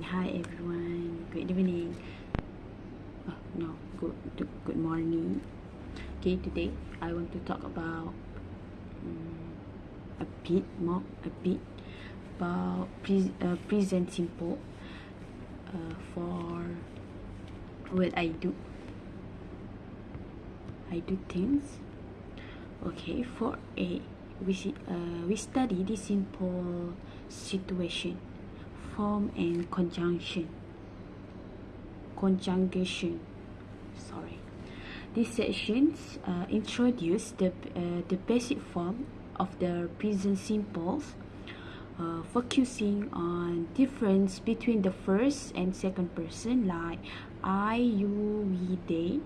Hi everyone, good evening. No, good morning. Okay, today I want to talk about a bit about present simple for what I do. I do things. Okay, for A, we study the simple situation, form and conjugation. Sorry. These sections introduce the basic form of the present simples, focusing on difference between the first and second person like I, you, we, they,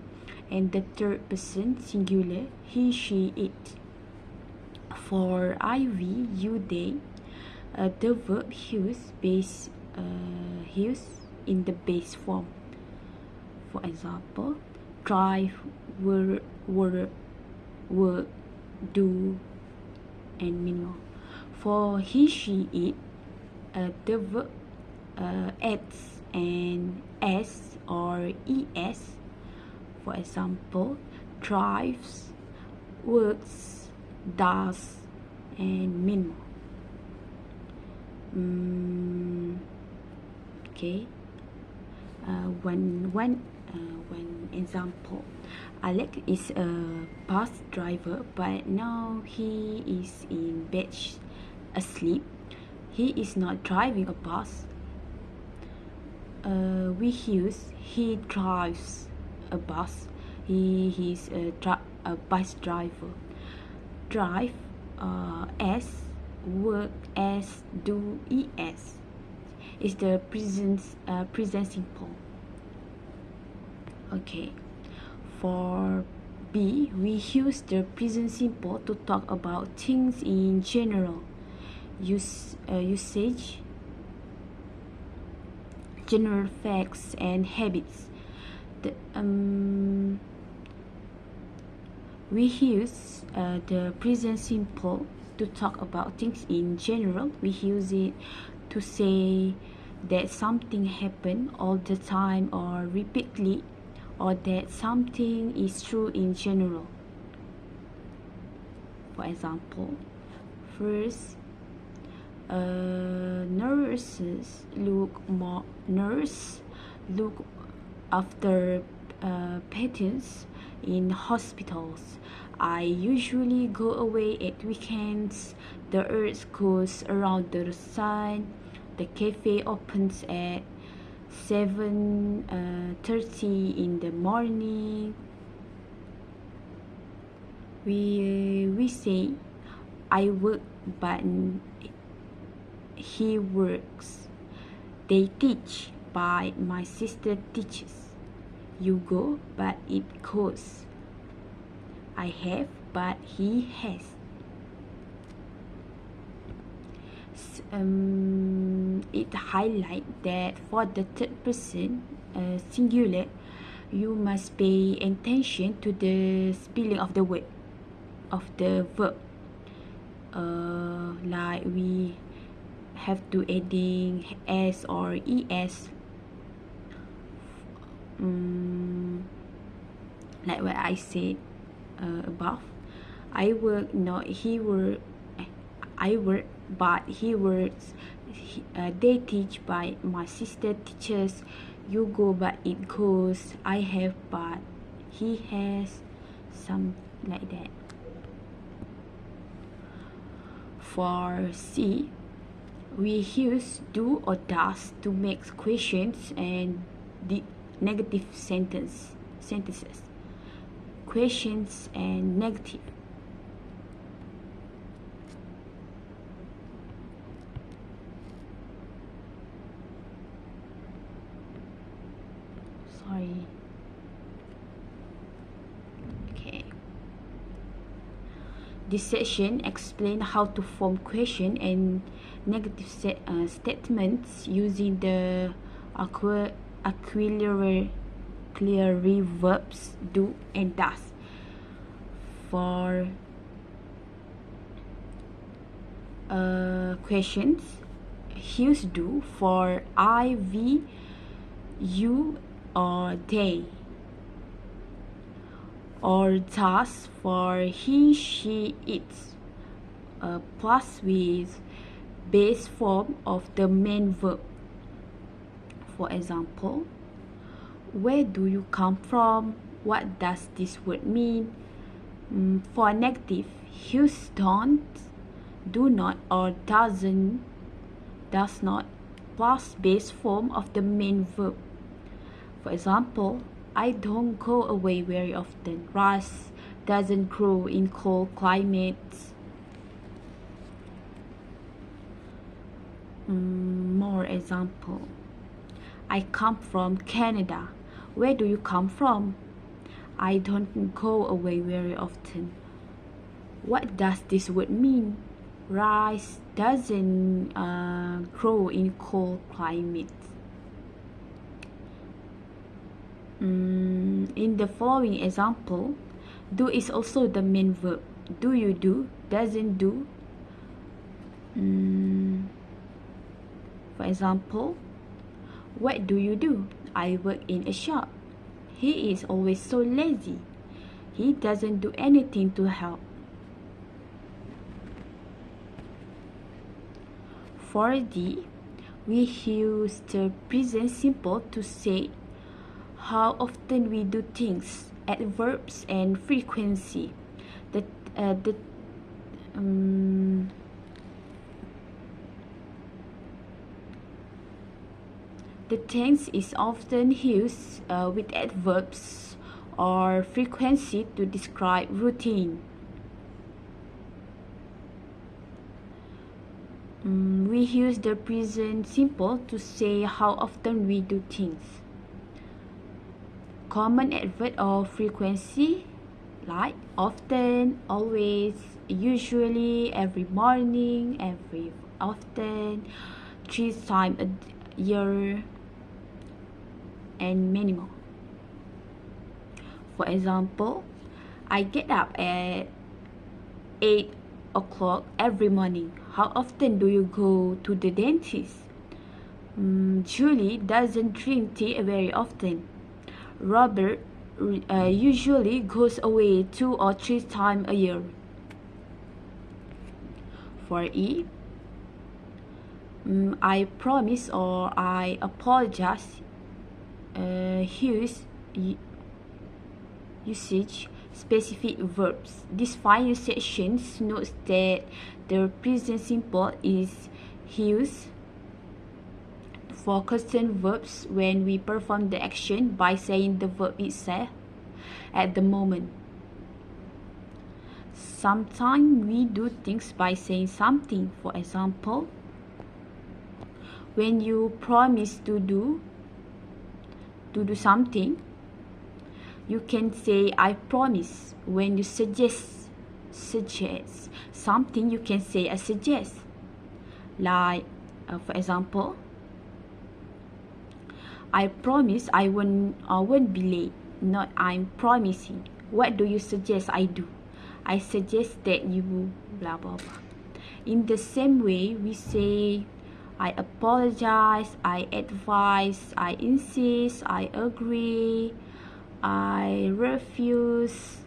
and the third person singular he, she, it. For I, we, you, they, the verb hues in the base form. For example, drive, work, do, and minimal. For he, she, it, the verb s and s or es. For example, drives, works, does, and minimal. Okay. One example, Alex is a bus driver, but now he is in bed asleep. He is not driving a bus. We use he drives a bus. He is a bus driver. Drive, s, work, s, do, es is the present simple. Okay, for B, we use the present simple to talk about things in general. Usage, general facts, and habits. We use the present simple to talk about things in general. We use it to say that something happens all the time or repeatedly, or that something is true in general. For example, first, nurses look after patients in hospitals. I usually go away at weekends. The earth goes around the sun. The cafe opens at 7:30 in the morning. We say I work, but he works. They teach, but my sister teaches. You go, but it goes. I have, but he has. It highlights that for the third person singular, you must pay attention to the spelling of the word, of the verb. Like we have to adding s or es. Like what I said above. I work, not he work. I work, but he works. They teach, but my sister teaches. You go, but it goes. I have, but he has. Some like that. For C, we use do or does to make questions and the negative sentences. Questions and negative. Sorry. Okay. This section explains how to form question and negative statements using the auxiliary verbs do and does. For questions, his do for I, we, you, or they. Or does for he, she, it. Plus with base form of the main verb. For example, where do you come from? What does this word mean? For negative, his don't, do not, or doesn't, does not, plus base form of the main verb. For example, I don't go away very often. Rice doesn't grow in cold climates. More example. I come from Canada. Where do you come from? I don't go away very often. What does this word mean? Rice doesn't grow in cold climates. In the following example, do is also the main verb. Do you do? Doesn't do. For example, what do you do? I work in a shop. He is always so lazy. He doesn't do anything to help. For D, we use the present simple to say how often we do things, adverbs and frequency. The tense is often used with adverbs or frequency to describe routine. We use the present simple to say how often we do things. Common adverb or frequency like often, always, usually, every morning, every often, 3 times a year, and many more. For example, I get up at 8 o'clock every morning. How often do you go to the dentist? Julie doesn't drink tea very often. Robert usually goes away 2 or 3 times a year. For E, I promise or I apologize. Usage specific verbs. This final section notes that the present simple is used for constant verbs when we perform the action by saying the verb itself at the moment. Sometimes we do things by saying something. For example, when you promise to do something, you can say I promise. When you suggest something, you can say I suggest. Like, for example, I promise I won't be late. Not I'm promising. What do you suggest I do? I suggest that you blah blah blah. In the same way, we say I apologize, I advise, I insist, I agree, I refuse,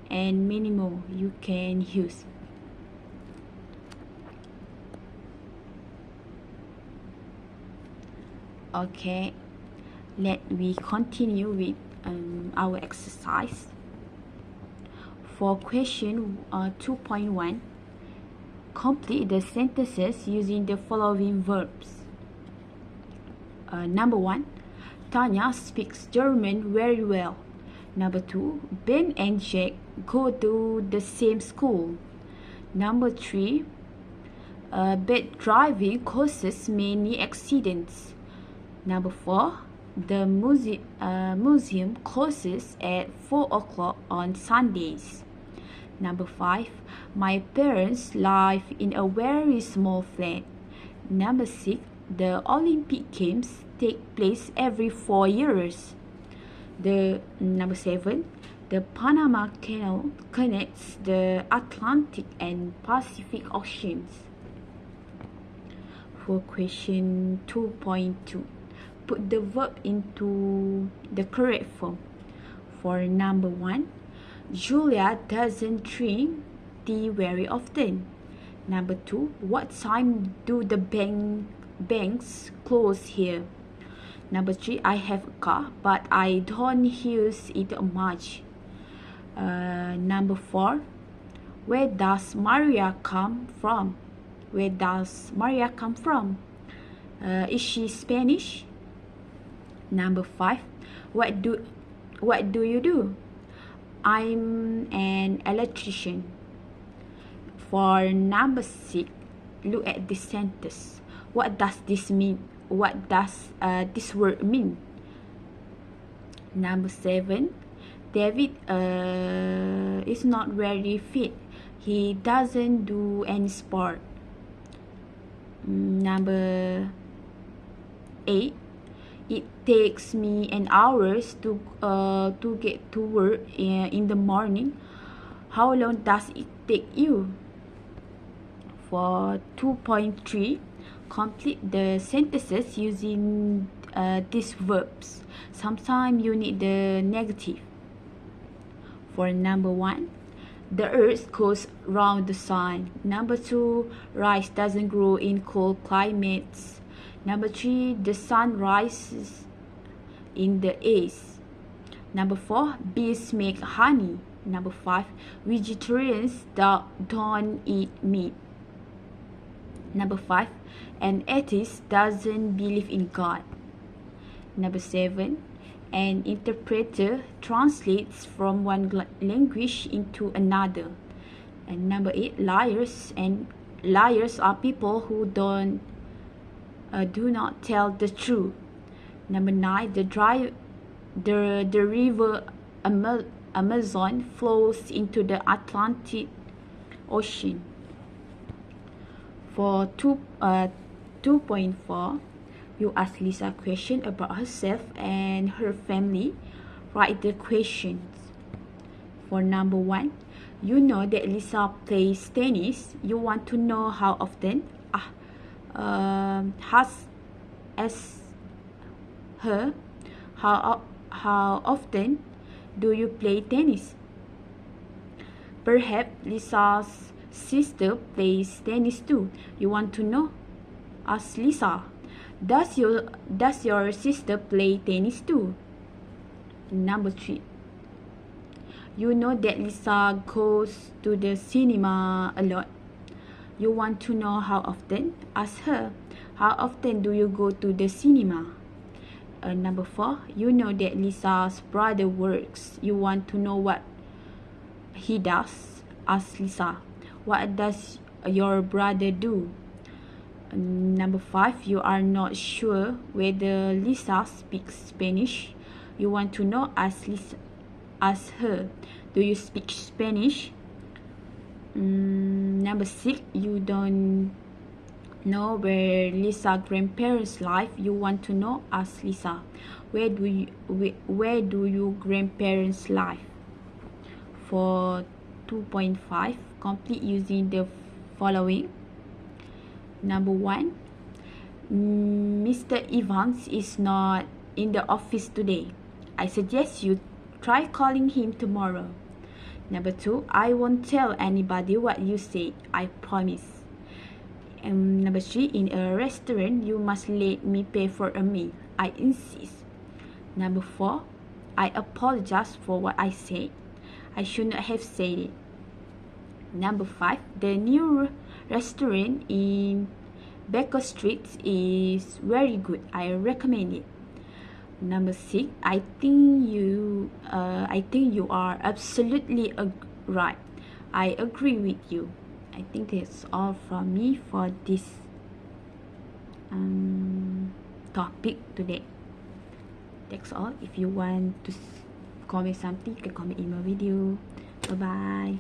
and many more you can use. Okay, let me continue with our exercise. For question 2.1, complete the sentences using the following verbs. Number 1, Tanya speaks German very well. Number 2, Ben and Jack go to the same school. Number 3, bad driving causes many accidents. Number 4, the museum closes at 4 o'clock on Sundays. Number 5, my parents live in a very small flat. Number 6, the Olympic Games take place every 4 years. Number 7, the Panama Canal connects the Atlantic and Pacific Oceans. for question 2.2. Put the verb into the correct form. For number 1, Julia doesn't drink tea very often. Number 2, what time do the banks close here? Number 3, I have a car, but I don't use it much. Number 4, where does Maria come from? Where does Maria come from? Is she Spanish? Number 5, what do you do? I'm an electrician. For number 6, look at this sentence. What does this mean? What does this word mean? Number 7, David is not very fit. He doesn't do any sport. Number 8, it takes me an hour to get to work in the morning. How long does it take you? For 2.3, complete the sentences using these verbs. Sometimes you need the negative. For number 1, the earth goes round the sun. Number 2, rice doesn't grow in cold climates. Number 3, the sun rises in the east. Number 4, bees make honey. Number 5, vegetarians don't eat meat. Number 5, an atheist doesn't believe in God. Number 7, an interpreter translates from one language into another. And number 8, liars are people who do not tell the truth. Number 9, the river Amazon flows into the Atlantic Ocean. For 2.4, you ask Lisa a question about herself and her family. Write the questions. For number 1, you know that Lisa plays tennis. You want to know how often. How often do you play tennis? Perhaps Lisa's sister plays tennis too. You want to know? Ask Lisa. Does your sister play tennis too? Number 3, you know that Lisa goes to the cinema a lot. You want to know how often? Ask her. How often do you go to the cinema? Number 4, you know that Lisa's brother works. You want to know what he does? Ask Lisa. What does your brother do? Number 5, you are not sure whether Lisa speaks Spanish. You want to know? Ask her. Do you speak Spanish? Number 6, you don't know where Lisa's grandparents live. You want to know? Ask Lisa. Where do your grandparents live? For 2.5, complete using the following. Number 1, Mr. Evans is not in the office today. I suggest you try calling him tomorrow. Number 2, I won't tell anybody what you said. I promise. Number 3, in a restaurant, you must let me pay for a meal. I insist. Number 4, I apologize for what I said. I should not have said it. Number 5, the new restaurant in Baker Street is very good. I recommend it. Number 6, I think you are absolutely right. I agree with you. I think that's all from me for this topic today. That's all. If you want to comment something, you can comment in my video. Bye bye.